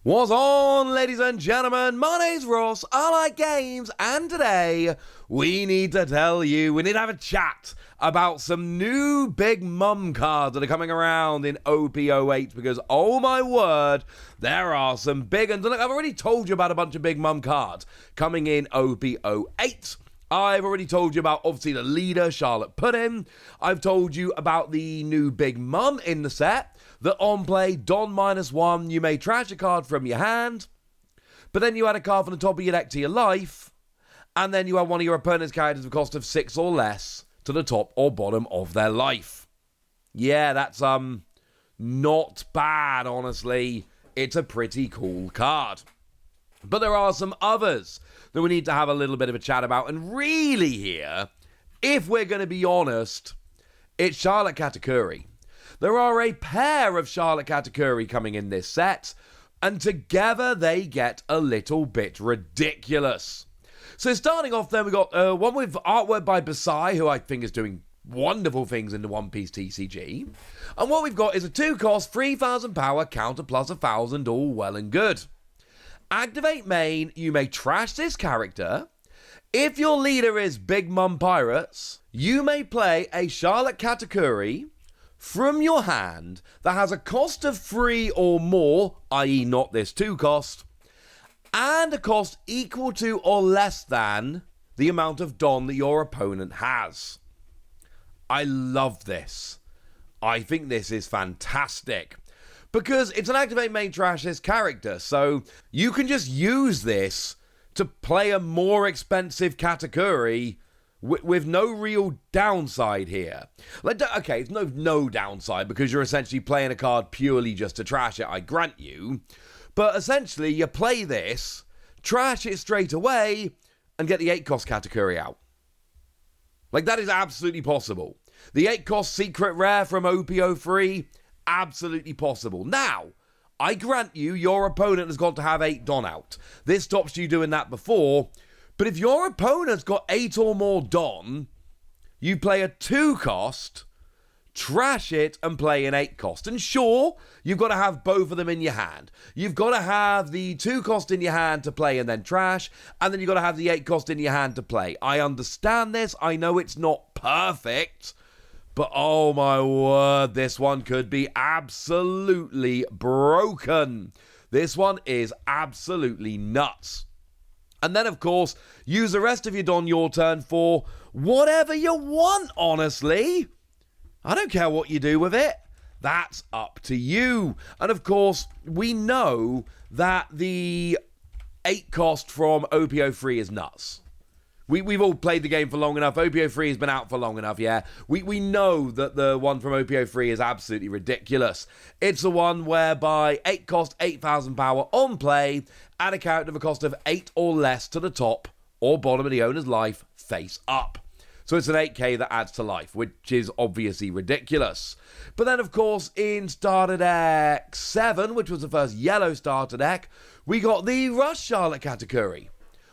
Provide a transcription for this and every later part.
What's on, ladies and gentlemen? My name's Ross, I like games, and today we need to have a chat about some new Big Mum cards that are coming around in Op-08, because, oh my word, there are some big ones. And look, I've already told you about a bunch of Big Mum cards coming in Op-08. I've already told you about, obviously, the leader, Charlotte Pudding. I've told you about the new Big Mum in the set. That on play, Don -1, you may trash a card from your hand, but then you add a card from the top of your deck to your life, and then you add one of your opponent's characters with a cost of 6 or less to the top or bottom of their life. Yeah, that's not bad, honestly. It's a pretty cool card. But there are some others that we need to have a little bit of a chat about, and really here, if we're going to be honest, it's Charlotte Katakuri. There are a pair of Charlotte Katakuri coming in this set, and together they get a little bit ridiculous. So starting off then, we got one with artwork by Basai, who I think is doing wonderful things in the One Piece TCG. And what we've got is a 2-cost, 3,000 power, counter plus 1,000, all well and good. Activate main, you may trash this character. If your leader is Big Mum Pirates, you may play a Charlotte Katakuri from your hand that has a cost of 3 or more, i.e. not this 2-cost, and a cost equal to or less than the amount of Don that your opponent has. I love this. I think this is fantastic, because it's an activate main trash this character, so you can just use this to play a more expensive Katakuri with no real downside here. Okay, it's no downside, because you're essentially playing a card purely just to trash it, I grant you. But essentially, you play this, trash it straight away, and get the 8-cost Katakuri out. That is absolutely possible. The 8-cost secret rare from Op-03, absolutely possible. Now, I grant you, your opponent has got to have 8 Don out. This stops you doing that before. But if your opponent's got 8 or more Don, you play a 2-cost, trash it, and play an 8-cost. And sure, you've got to have both of them in your hand. You've got to have the 2-cost in your hand to play and then trash, and then you've got to have the 8-cost in your hand to play. I understand this. I know it's not perfect, but oh my word, this one could be absolutely broken. This one is absolutely nuts. And then, of course, use the rest of your Don your turn for whatever you want, honestly. I don't care what you do with it. That's up to you. And, of course, we know that the 8-cost from Op-03 is nuts. We've all played the game for long enough. Op-03 has been out for long enough, yeah. We know that the one from Op-03 is absolutely ridiculous. It's the one whereby 8-cost, 8,000 power on play, add a character of a cost of 8 or less to the top or bottom of the owner's life face up. So it's an 8k that adds to life, which is obviously ridiculous. But then, of course, in Starter Deck 7, which was the first yellow starter deck, we got the Rush Charlotte Katakuri.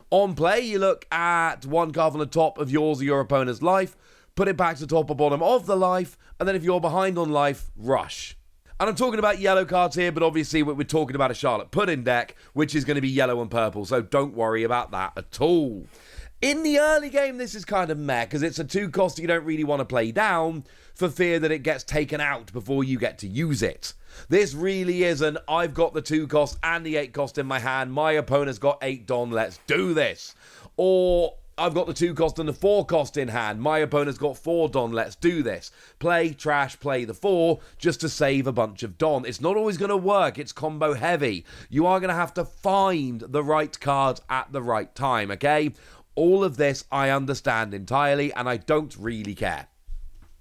On play, you look at one card from the top of yours or your opponent's life, put it back to the top or bottom of the life, and then if you're behind on life, rush. And I'm talking about yellow cards here, but obviously we're talking about a Charlotte Pudding deck, which is going to be yellow and purple, so don't worry about that at all. In the early game, this is kind of meh, because it's a 2-cost you don't really want to play down, for fear that it gets taken out before you get to use it. This really isn't, I've got the 2-cost and the 8-cost in my hand, my opponent's got 8 Don, let's do this. Or, I've got the 2-cost and the 4-cost in hand, my opponent's got 4 Don, let's do this. Play, trash, play the 4, just to save a bunch of Don. It's not always going to work, it's combo heavy. You are going to have to find the right cards at the right time, okay? All of this I understand entirely, and I don't really care,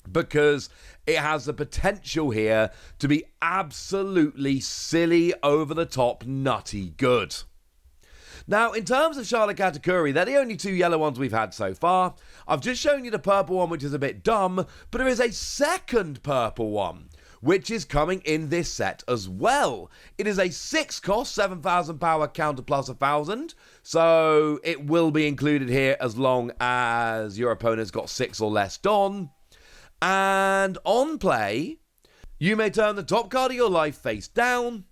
because it has the potential here to be absolutely silly, over-the-top, nutty good. Now, in terms of Charlotte Katakuri, they're the only 2 yellow ones we've had so far. I've just shown you the purple one, which is a bit dumb, but there is a second purple one, which is coming in this set as well. It is a 6-cost, 7,000 power, counter plus 1,000, so it will be included here as long as your opponent's got 6 or less Don. And on play, you may turn the top card of your life face down,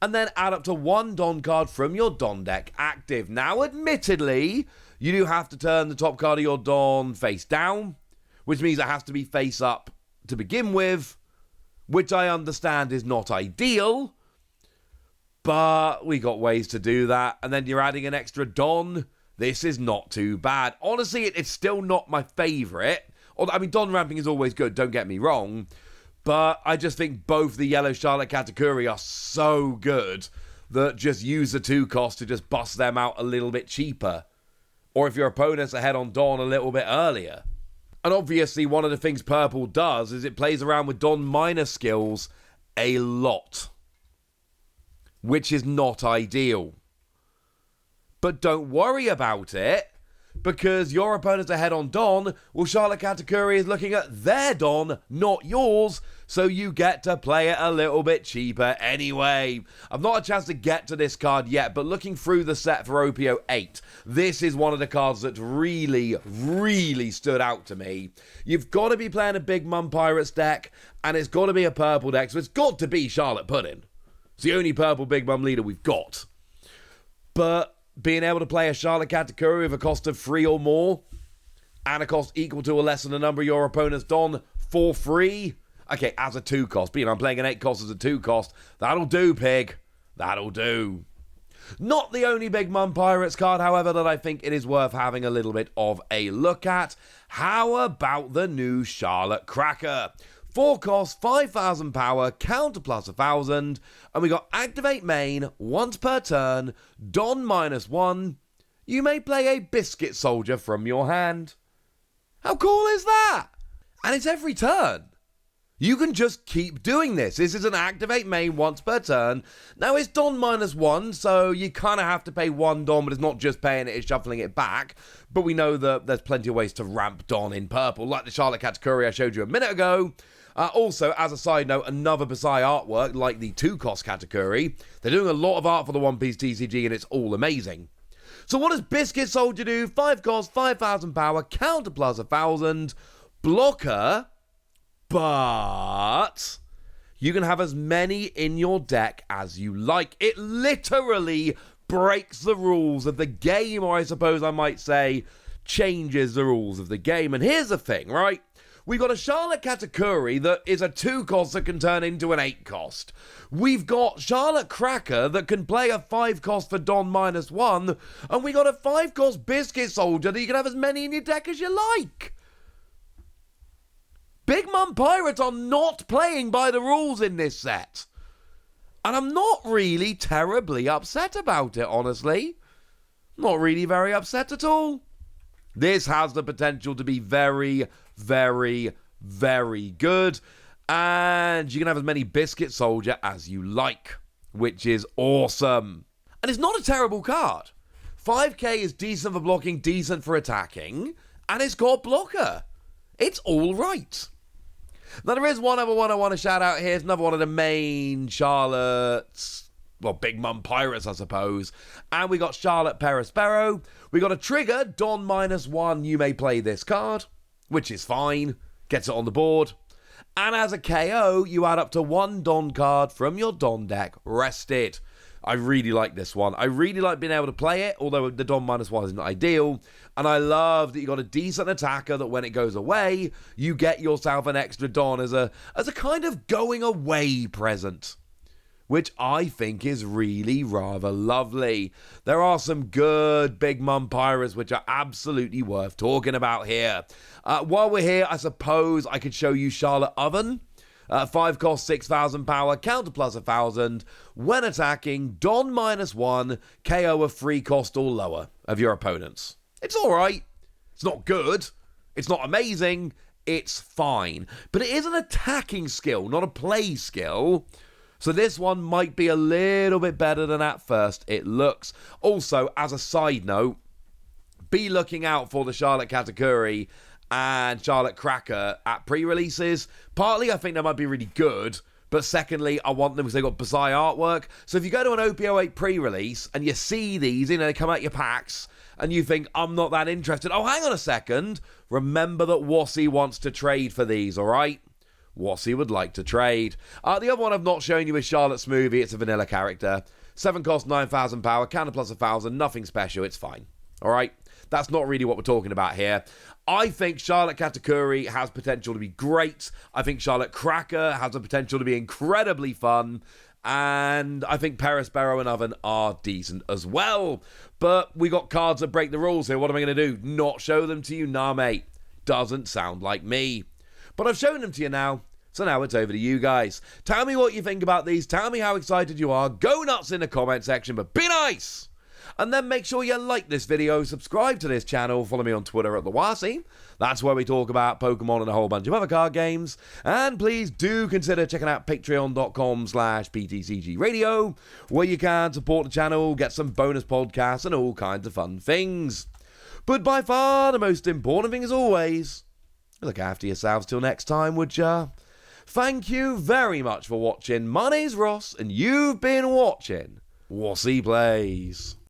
and then add up to 1 Don card from your Don deck active. Now, admittedly, you do have to turn the top card of your Don face down, which means it has to be face up to begin with, which I understand is not ideal, but we got ways to do that. And then you're adding an extra Don. This is not too bad. Honestly, it's still not my favourite. I mean, Don ramping is always good, don't get me wrong, but I just think both the yellow Charlotte Katakuri are so good that just use the 2 cost to just bust them out a little bit cheaper. Or if your opponent's ahead on Don a little bit earlier. And obviously, one of the things purple does is it plays around with Don minor skills a lot, which is not ideal. But don't worry about it, because your opponent's ahead on Don, well, Charlotte Katakuri is looking at their Don, not yours, so you get to play it a little bit cheaper anyway. I've not had a chance to get to this card yet, but looking through the set for Op-08, this is one of the cards that really, really stood out to me. You've got to be playing a Big Mum Pirates deck, and it's got to be a purple deck, so it's got to be Charlotte Pudding. It's the only purple Big Mum leader we've got. But being able to play a Charlotte Katakuri with a cost of 3 or more, and a cost equal to or less than the number of your opponent's Don for free. Okay, as a 2 cost. But I'm playing an 8 cost as a 2 cost. That'll do, pig. That'll do. Not the only Big Mum Pirates card, however, that I think it is worth having a little bit of a look at. How about the new Charlotte Cracker? 4 cost, 5,000 power, counter plus 1,000, and we got activate main, once per turn, Don -1. You may play a Biscuit Soldier from your hand. How cool is that? And it's every turn. You can just keep doing this. This is an activate main once per turn. Now, it's Don -1, so you kind of have to pay 1 Don, but it's not just paying it, it's shuffling it back. But we know that there's plenty of ways to ramp Don in purple, like the Charlotte Katakuri I showed you a minute ago. Also, as a side note, another Basai artwork, like the 2 cost Katakuri. They're doing a lot of art for the One Piece TCG, and it's all amazing. So what does Biscuit Soldier do? 5 cost, 5,000 power, counter plus 1,000, blocker, but you can have as many in your deck as you like. It literally breaks the rules of the game, or I suppose I might say, changes the rules of the game. And here's the thing, right? We've got a Charlotte Katakuri that is a 2 cost that can turn into an 8 cost. We've got Charlotte Cracker that can play a 5 cost for Don -1. And we got a 5 cost Biscuit Soldier that you can have as many in your deck as you like. Big Mum Pirates are not playing by the rules in this set. And I'm not really terribly upset about it, honestly. Not really very upset at all. This has the potential to be very, very, very good. And you can have as many Biscuit Soldier as you like, which is awesome. And it's not a terrible card. 5k is decent for blocking, decent for attacking, and it's got blocker. It's all right. Now, there is one other one I want to shout out here. It's another one of the main Charlotte's, well, Big Mum Pirates, I suppose. And we got Charlotte Perospero. We got a trigger, Don -1. You may play this card, which is fine. Gets it on the board. And as a KO, you add up to 1 Don card from your Don deck, rested. I really like this one. I really like being able to play it, although the Don -1 isn't ideal. And I love that you got a decent attacker that when it goes away, you get yourself an extra Don as a kind of going away present, which I think is really rather lovely. There are some good Big Mum Pirates which are absolutely worth talking about here. While we're here, I suppose I could show you Charlotte Oven. 5 cost, 6,000 power, counter plus 1,000. When attacking, Don -1, KO a 3 cost or lower of your opponents. It's alright. It's not good. It's not amazing. It's fine. But it is an attacking skill, not a play skill. So this one might be a little bit better than at first it looks. Also, as a side note, be looking out for the Charlotte Katakuri and Charlotte Cracker at pre-releases. Partly, I think they might be really good, but secondly, I want them because they've got Basai artwork. So if you go to an Op-08 pre-release and you see these, they come out your packs, and you think, I'm not that interested. Oh, hang on a second. Remember that Wassy wants to trade for these, all right? Wassy would like to trade. The other one I've not shown you is Charlotte Smoothie. It's a vanilla character. 7 cost, 9,000 power, counter plus 1,000, nothing special, it's fine. Alright? That's not really what we're talking about here. I think Charlotte Katakuri has potential to be great. I think Charlotte Cracker has the potential to be incredibly fun. And I think Paris, Barrow, and Oven are decent as well. But we got cards that break the rules here. What am I going to do? Not show them to you? Nah, mate. Doesn't sound like me. But I've shown them to you now. So now it's over to you guys. Tell me what you think about these. Tell me how excited you are. Go nuts in the comment section, but be nice. And then make sure you like this video, subscribe to this channel, follow me on Twitter at @TheWassy. That's where we talk about Pokemon and a whole bunch of other card games. And please do consider checking out patreon.com/PTCG Radio, where you can support the channel, get some bonus podcasts, and all kinds of fun things. But by far the most important thing as always, look after yourselves till next time, would ya? Thank you very much for watching. My name's Ross, and you've been watching Wassy Plays.